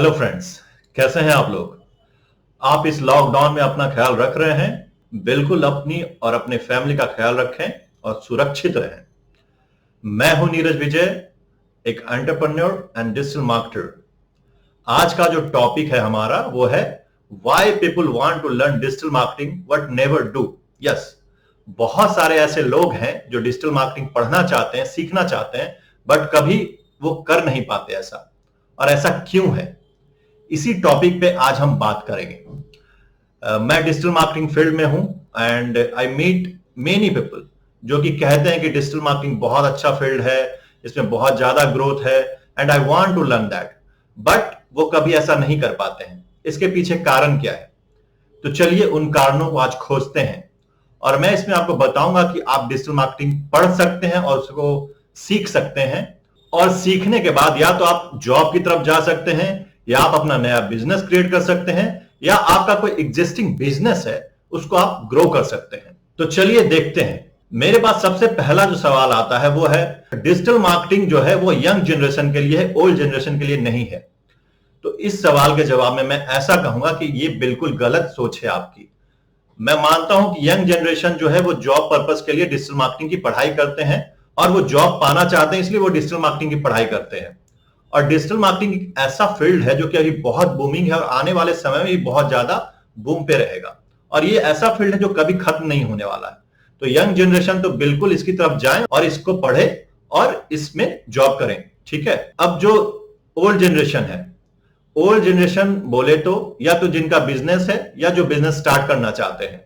Hello friends, कैसे हैं आप लोग। आप इस लॉकडाउन में अपना ख्याल रख रहे हैं। बिल्कुल अपनी और अपने फैमिली का ख्याल रखें और सुरक्षित रहें। मैं हूं नीरज विजय, एक एंटरप्रेन्योर एंड डिजिटल मार्केटर। आज का जो टॉपिक है हमारा वो है why people want to learn digital marketing but never do. Yes, बहुत सारे ऐसे लोग हैं जो डिजिटल मार्केटिंग पढ़ना चाहते हैं, सीखना चाहते हैं, बट कभी वो कर नहीं पाते ऐसा। और ऐसा क्यों है, इसी टॉपिक पे आज हम बात करेंगे। मैं डिजिटल मार्केटिंग फील्ड में हूं and I meet many people जो कि कहते हैं कि डिजिटल मार्केटिंग बहुत अच्छा फील्ड है, इसमें बहुत ज्यादा ग्रोथ है and I want to learn that, but वो कभी ऐसा नहीं कर पाते हैं। इसके पीछे कारण क्या है, तो चलिए उन कारणों को आज खोजते हैं। और मैं इसमें आपको बताऊंगा कि आप डिजिटल मार्केटिंग पढ़ सकते हैं और उसको सीख सकते हैं। और सीखने के बाद या तो आप जॉब की तरफ जा सकते हैं, या आप अपना नया बिजनेस क्रिएट कर सकते हैं, या आपका कोई एग्जिस्टिंग बिजनेस है उसको आप ग्रो कर सकते हैं। तो चलिए देखते हैं। मेरे पास सबसे पहला जो सवाल आता है वो है डिजिटल मार्केटिंग जो है वो यंग जनरेशन के लिए है, ओल्ड जनरेशन के लिए नहीं है। तो इस सवाल के जवाब में मैं ऐसा कहूंगा कि ये बिल्कुल गलत सोच है आपकी। मैं मानता हूं कि यंग जनरेशन जो है वो जॉब पर्पस के लिए डिजिटल मार्केटिंग की पढ़ाई करते हैं और वो जॉब पाना चाहते हैं, इसलिए वो डिजिटल मार्केटिंग की पढ़ाई करते हैं। और डिजिटल मार्केटिंग एक ऐसा फील्ड है जो कि अभी बहुत बूमिंग है और आने वाले समय में भी बहुत ज्यादा बूम पे रहेगा। और ये ऐसा फील्ड है जो कभी खत्म नहीं होने वाला है। तो यंग जनरेशन तो बिल्कुल इसकी तरफ जाएं और इसको पढ़े और इसमें जॉब करें, ठीक है। अब जो ओल्ड जनरेशन है, ओल्ड जनरेशन बोले तो या तो जिनका बिजनेस है या जो बिजनेस स्टार्ट करना चाहते हैं,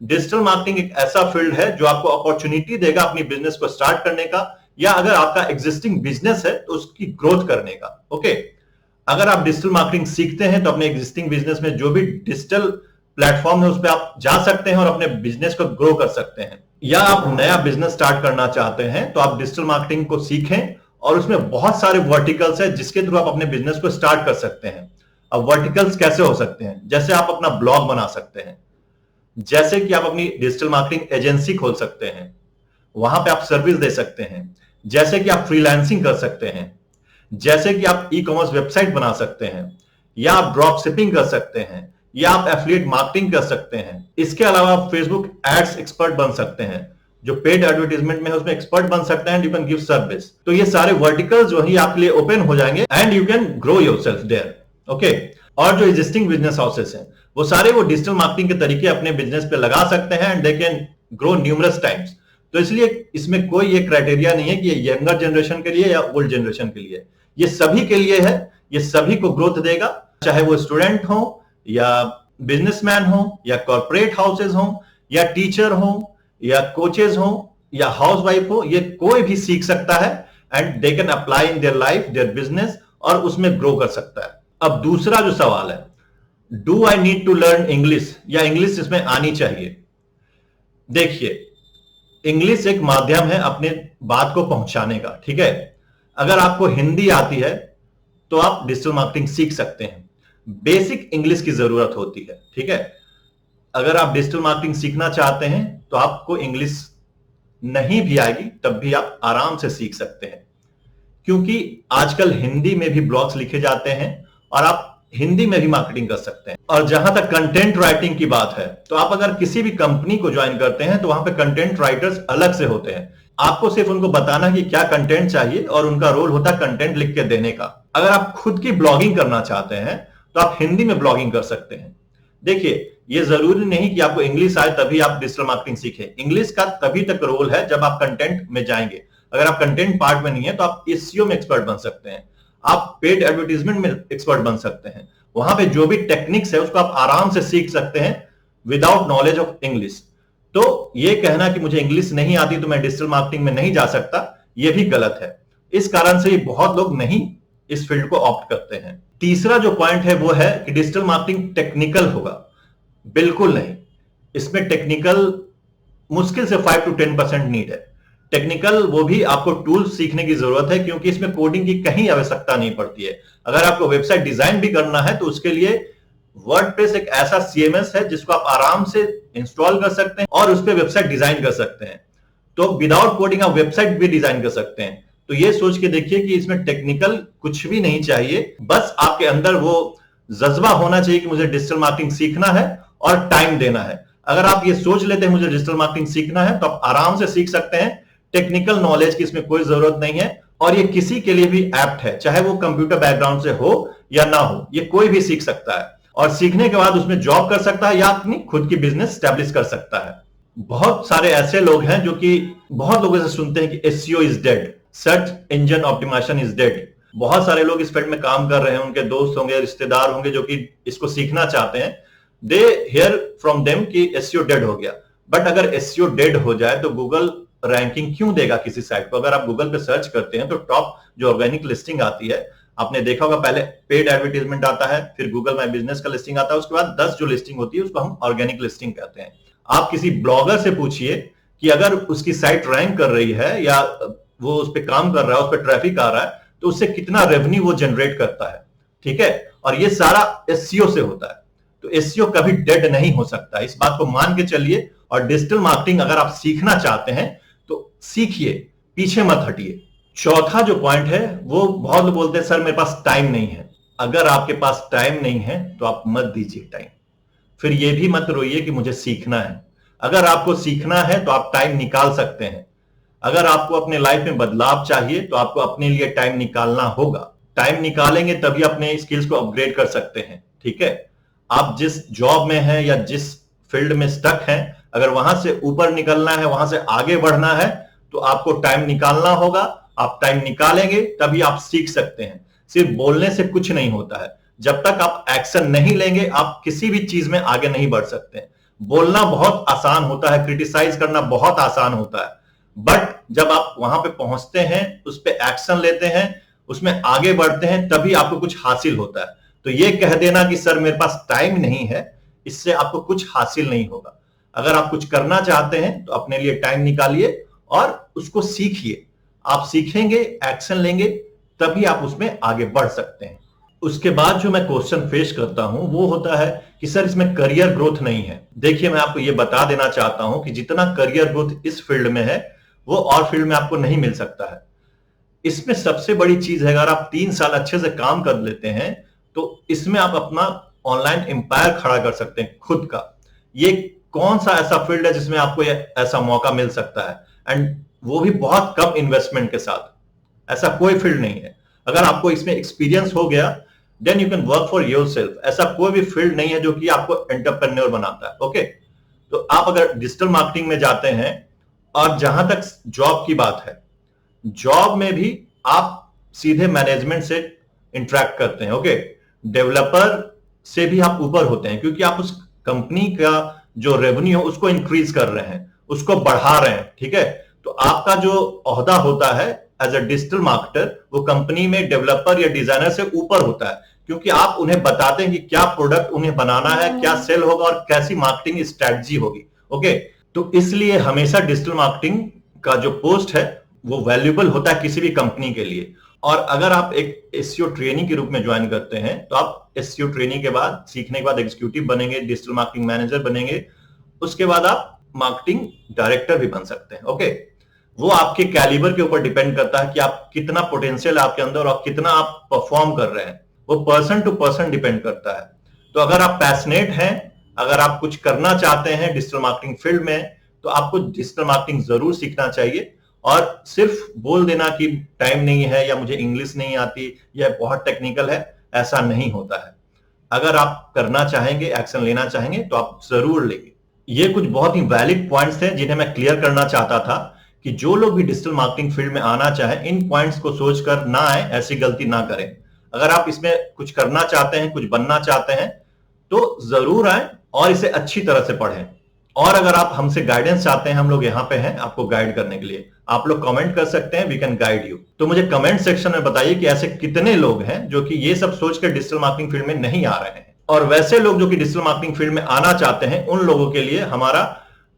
डिजिटल मार्केटिंग एक ऐसा फील्ड है जो आपको अपॉर्चुनिटी देगा अपनी बिजनेस को स्टार्ट करने का, या अगर आपका एग्जिस्टिंग बिजनेस है तो उसकी ग्रोथ करने का। ओके, अगर आप डिजिटल मार्केटिंग सीखते हैं तो अपने एग्जिस्टिंग बिजनेस में जो भी डिजिटल प्लेटफॉर्म है उस पर आप जा सकते हैं और अपने बिजनेस को ग्रो कर सकते हैं। या आप नया बिजनेस स्टार्ट करना चाहते हैं तो आप डिजिटल मार्केटिंग को सीखें और उसमें बहुत सारे वर्टिकल्स है जिसके थ्रू आप अपने बिजनेस को स्टार्ट कर सकते हैं। अब वर्टिकल्स कैसे हो सकते हैं, जैसे आप अपना ब्लॉग बना सकते हैं, जैसे कि आप अपनी डिजिटल मार्केटिंग एजेंसी खोल सकते हैं, वहां पे आप सर्विस दे सकते हैं, जैसे कि आप फ्रीलांसिंग कर सकते हैं, जैसे कि आप ई कॉमर्स वेबसाइट बना सकते हैं, या आप ड्रॉप शिपिंग कर सकते हैं, या आप एफिलिएट मार्केटिंग कर सकते हैं। इसके अलावा आप फेसबुक एड्स एक्सपर्ट बन सकते हैं, जो पेड एडवर्टाइजमेंट में है उसमें एक्सपर्ट बन सकते हैं, यू कैन गिव सर्विस। तो ये सारे वर्टिकल्स जो है आपके लिए ओपन हो जाएंगे and you can grow yourself there. Okay, और जो एग्जिस्टिंग बिजनेस हाउसेस हैं वो सारे वो डिजिटल मार्केटिंग के तरीके अपने बिजनेस पे लगा सकते हैं and they can grow numerous times. तो इसलिए इसमें कोई ये क्राइटेरिया नहीं है कि ये यंगर जनरेशन के लिए या ओल्ड जनरेशन के लिए, ये सभी के लिए है। ये सभी को ग्रोथ देगा, चाहे वो स्टूडेंट हो या बिजनेसमैन हो या कॉर्पोरेट हाउसेज हो या टीचर हो या कोचेज हो या हाउसवाइफ हो, ये कोई भी सीख सकता है and they can apply in their life, their business, और उसमें ग्रो कर सकता है। अब दूसरा जो सवाल है, do I need to learn English, या इंग्लिश इसमें आनी चाहिए। देखिए, इंग्लिश एक माध्यम है अपने बात को पहुंचाने का, ठीक है। अगर आपको हिंदी आती है तो आप डिजिटल मार्केटिंग सीख सकते हैं, बेसिक इंग्लिश की जरूरत होती है, ठीक है। अगर आप डिजिटल मार्केटिंग सीखना चाहते हैं तो आपको इंग्लिश नहीं भी आएगी तब भी आप आराम से सीख सकते हैं, क्योंकि आजकल हिंदी में भी ब्लॉग्स लिखे जाते हैं और आप हिंदी में भी मार्केटिंग कर सकते हैं। और जहां तक कंटेंट राइटिंग की बात है, तो आप अगर किसी भी कंपनी को ज्वाइन करते हैं तो वहां पे कंटेंट राइटर्स अलग से होते हैं। आपको सिर्फ उनको बताना कि क्या कंटेंट चाहिए और उनका रोल होता है कंटेंट लिख के देने का। अगर आप खुद की ब्लॉगिंग करना चाहते हैं तो आप हिंदी में ब्लॉगिंग कर सकते हैं। देखिए, ये जरूरी नहीं कि आपको इंग्लिश आए तभी आप डिजिटल मार्केटिंग सीखें। इंग्लिश का तभी तक रोल है जब आप कंटेंट में जाएंगे। अगर आप कंटेंट पार्ट में नहीं है तो आप एसईओ में एक्सपर्ट बन सकते हैं, आप पेड एडवर्टाइजमेंट में एक्सपर्ट बन सकते हैं। वहां पे जो भी टेक्निक्स है उसको आप आराम से सीख सकते हैं विदाउट नॉलेज ऑफ इंग्लिश। तो ये कहना कि मुझे इंग्लिश नहीं आती तो मैं डिजिटल मार्केटिंग में नहीं जा सकता, ये भी गलत है। इस कारण से बहुत लोग नहीं इस फील्ड को ऑप्ट करते हैं। तीसरा जो पॉइंट है वो है कि डिजिटल मार्केटिंग टेक्निकल होगा। बिल्कुल नहीं, इसमें टेक्निकल मुश्किल से 5 to 10% नीड है। टेक्निकल वो भी आपको टूल्स सीखने की जरूरत है, क्योंकि इसमें कोडिंग की कहीं आवश्यकता नहीं पड़ती है। अगर आपको वेबसाइट डिजाइन भी करना है तो उसके लिए वर्डप्रेस एक ऐसा सीएमएस है जिसको आप आराम से इंस्टॉल कर सकते हैं और उस पर वेबसाइट डिजाइन कर सकते हैं। तो विदाउट कोडिंग आप वेबसाइट भी डिजाइन कर सकते हैं। तो ये सोच के देखिए कि इसमें टेक्निकल कुछ भी नहीं चाहिए, बस आपके अंदर वो जज्बा होना चाहिए कि मुझे डिजिटल मार्केटिंग सीखना है और टाइम देना है। अगर आप ये सोच लेते हैं मुझे डिजिटल मार्केटिंग सीखना है, तो आप आराम से सीख सकते हैं। टेक्निकल नॉलेज की इसमें कोई जरूरत नहीं है और ये किसी के लिए भी एप्ट है, चाहे वो कंप्यूटर बैकग्राउंड से हो या ना हो, ये कोई भी सीख सकता है और सीखने के बाद उसमें जॉब कर सकता है या अपनी खुद की बिजनेस स्टैब्लिश कर सकता है। बहुत सारे ऐसे लोग हैं जो कि बहुत लोगों से सुनते हैं कि SEO is dead, search engine optimization is dead. बहुत सारे लोग इस फील्ड में काम कर रहे हैं, उनके दोस्त होंगे, रिश्तेदार होंगे जो कि इसको सीखना चाहते हैं। दे हियर फ्रॉम देम कि एसईओ डेड हो गया। बट अगर एसईओ डेड हो जाए तो गूगल रैंकिंग क्यों देगा किसी साइट को? अगर आप गूगल पे सर्च करते हैं तो टॉप जो ऑर्गेनिक लिस्टिंग आती है, आपने देखा होगा पहले पेड एडवर्टाइजमेंट आता है, फिर गूगल माय बिजनेस का लिस्टिंग आता है, उसके बाद 10 जो लिस्टिंग होती है उसको हम ऑर्गेनिक लिस्टिंग कहते हैं। आप किसी ब्लॉगर से पूछिए कि अगर उसकी साइट रैंक कर रही है या वो उस पर काम कर रहा है, उस पर ट्रैफिक आ रहा है, तो उससे कितना रेवेन्यू वो जनरेट करता है। ठीक है, और ये सारा एसईओ से होता है। तो एसईओ कभी डेड नहीं हो सकता, इस बात को मान के चलिए। और डिजिटल मार्केटिंग अगर आप सीखना चाहते हैं तो सीखिए, पीछे मत हटिए। चौथा जो पॉइंट है वो बहुत लोग बोलते हैं सर मेरे पास टाइम नहीं है। अगर आपके पास टाइम नहीं है तो आप मत दीजिए टाइम, फिर ये भी मत रोइए कि मुझे सीखना है। अगर आपको सीखना है तो आप टाइम निकाल सकते हैं। अगर आपको अपने लाइफ में बदलाव चाहिए तो आपको अपने लिए टाइम निकालना होगा। टाइम निकालेंगे तभी अपने स्किल्स को अपग्रेड कर सकते हैं। ठीक है, आप जिस जॉब में हैं या जिस फील्ड में स्टक हैं, अगर वहां से ऊपर निकलना है, वहां से आगे बढ़ना है, तो आपको टाइम निकालना होगा। आप टाइम निकालेंगे तभी आप सीख सकते हैं। सिर्फ बोलने से कुछ नहीं होता है। जब तक आप एक्शन नहीं लेंगे आप किसी भी चीज में आगे नहीं बढ़ सकते हैं। बोलना बहुत आसान होता है, क्रिटिसाइज करना बहुत आसान होता है, बट जब आप वहां पे पहुंचते हैं, उस पर एक्शन लेते हैं, उसमें आगे बढ़ते हैं, तभी आपको कुछ हासिल होता है। तो ये कह देना कि सर मेरे पास टाइम नहीं है, इससे आपको कुछ हासिल नहीं होगा। अगर आप कुछ करना चाहते हैं तो अपने लिए टाइम निकालिए और उसको सीखिए। आप सीखेंगे, एक्शन लेंगे, तभी आप उसमें आगे बढ़ सकते हैं। उसके बाद जो मैं क्वेश्चन फेस करता हूं वो होता है कि सर इसमें करियर ग्रोथ नहीं है। देखिए, मैं आपको ये बता देना चाहता हूं कि जितना करियर ग्रोथ इस फील्ड में है वो और फील्ड में आपको नहीं मिल सकता है। इसमें सबसे बड़ी चीज है, अगर आप 3 साल अच्छे से काम कर लेते हैं तो इसमें आप अपना ऑनलाइन एम्पायर खड़ा कर सकते हैं खुद का। ये कौन सा ऐसा फील्ड है जिसमें आपको ऐसा मौका मिल सकता है, एंड वो भी बहुत कम इन्वेस्टमेंट के साथ। ऐसा कोई फील्ड नहीं है। अगर आपको इसमें एक्सपीरियंस हो गया then you can work for yourself. ऐसा कोई भी फील्ड नहीं है जो कि आपको एंटरप्रेन्योर बनाता है। ओके, तो आप अगर डिजिटल मार्केटिंग में जाते हैं, और जहां तक जॉब की बात है, जॉब में भी आप सीधे मैनेजमेंट से इंटरेक्ट करते हैं। ओके, डेवलपर से भी आप ऊपर होते हैं, क्योंकि आप उस कंपनी का जो रेवेन्यू है उसको इंक्रीज कर रहे हैं, उसको बढ़ा रहे हैं। ठीक है, तो आपका जो ओहदा होता है एज अ डिजिटल मार्केटर, वो कंपनी में डेवलपर या डिजाइनर से ऊपर होता है, क्योंकि आप उन्हें बताते हैं कि क्या प्रोडक्ट उन्हें बनाना है, क्या सेल होगा और कैसी मार्केटिंग स्ट्रेटजी होगी। ओके, तो इसलिए हमेशा डिजिटल मार्केटिंग का जो पोस्ट है वो वैल्यूएबल होता है किसी भी कंपनी के लिए। और अगर आप एक एसईओ ट्रेनिंग के रूप में ज्वाइन करते हैं तो आप एसईओ ट्रेनिंग के बाद, सीखने के बाद एग्जीक्यूटिव बनेंगे, डिजिटल मार्केटिंग मैनेजर बनेंगे। उसके बाद आप मार्केटिंग डायरेक्टर भी बन सकते हैं। ओके, वो आपके कैलिबर के ऊपर डिपेंड करता है कि आप कितना पोटेंशियल है आपके अंदर और कितना आप परफॉर्म कर रहे हैं। वो पर्सन टू पर्सन डिपेंड करता है। तो अगर आप पैशनेट हैं, अगर आप कुछ करना चाहते हैं डिजिटल मार्केटिंग फील्ड में, तो आपको डिजिटल मार्केटिंग जरूर सीखना चाहिए। और सिर्फ बोल देना कि टाइम नहीं है या मुझे इंग्लिश नहीं आती या बहुत टेक्निकल है, ऐसा नहीं होता है। अगर आप करना चाहेंगे, एक्शन लेना चाहेंगे, तो आप जरूर लेंगे। ये कुछ बहुत ही वैलिड पॉइंट्स थे जिन्हें मैं क्लियर करना चाहता था कि जो लोग भी डिजिटल मार्केटिंग फील्ड में आना चाहें, इन पॉइंट्स को सोचकर ना आए, ऐसी गलती ना करें। अगर आप इसमें कुछ करना चाहते हैं, कुछ बनना चाहते हैं, तो जरूर आए और इसे अच्छी तरह से पढ़ें। और अगर आप हमसे गाइडेंस चाहते हैं, हम लोग यहाँ पे हैं आपको गाइड करने के लिए। आप लोग कमेंट कर सकते हैं, वी कैन गाइड यू। तो मुझे कमेंट सेक्शन में बताइए कि ऐसे कितने लोग हैं जो कि ये सब सोचकर डिजिटल मार्केटिंग फील्ड में नहीं आ रहे हैं। और वैसे लोग जो कि डिजिटल मार्केटिंग फील्ड में आना चाहते हैं, उन लोगों के लिए हमारा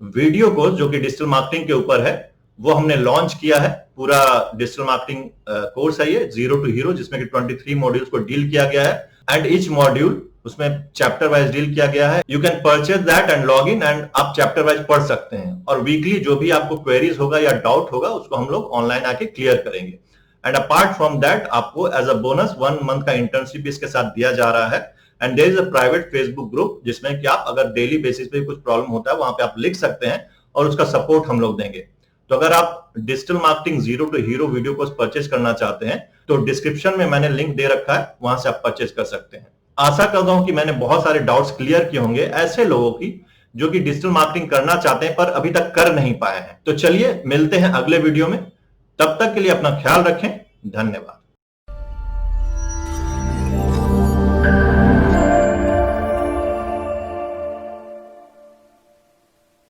वीडियो कोर्स जो कि डिजिटल मार्केटिंग के ऊपर है, वो हमने लॉन्च किया है। पूरा डिजिटल मार्केटिंग कोर्स है ये, 0 to Hero, जिसमें कि 23 मॉड्यूल्स को डील किया गया है, एंड ईच मॉड्यूल उसमें चैप्टर वाइज डील किया गया है। You can purchase that and log in, and आप चैप्टर वाइज पढ़ सकते हैं। और वीकली जो भी आपको क्वेरीज होगा या डाउट होगा, उसको हम लोग ऑनलाइन आके क्लियर करेंगे। एंड अपार्ट फ्रॉम दैट आपको एज अ बोनस 1 मंथ का इंटर्नशिप इसके साथ दिया जा रहा है। And there is a private Facebook group जिसमें कि आप अगर डेली बेसिस पे कुछ प्रॉब्लम होता है वहां पे आप लिख सकते हैं और उसका सपोर्ट हम लोग देंगे। तो अगर आप digital marketing zero to hero video course purchase करना चाहते हैं तो डिस्क्रिप्शन में मैंने लिंक दे रखा है, वहां से आप परचेज कर सकते हैं। आशा करता हूं कि मैंने बहुत सारे डाउट्स क्लियर किए होंगे ऐसे लोगों की जो कि डिजिटल मार्केटिंग करना चाहते हैं पर अभी तक कर नहीं पाए हैं। तो चलिए मिलते हैं अगले वीडियो में, तब तक के लिए अपना ख्याल रखें। धन्यवाद।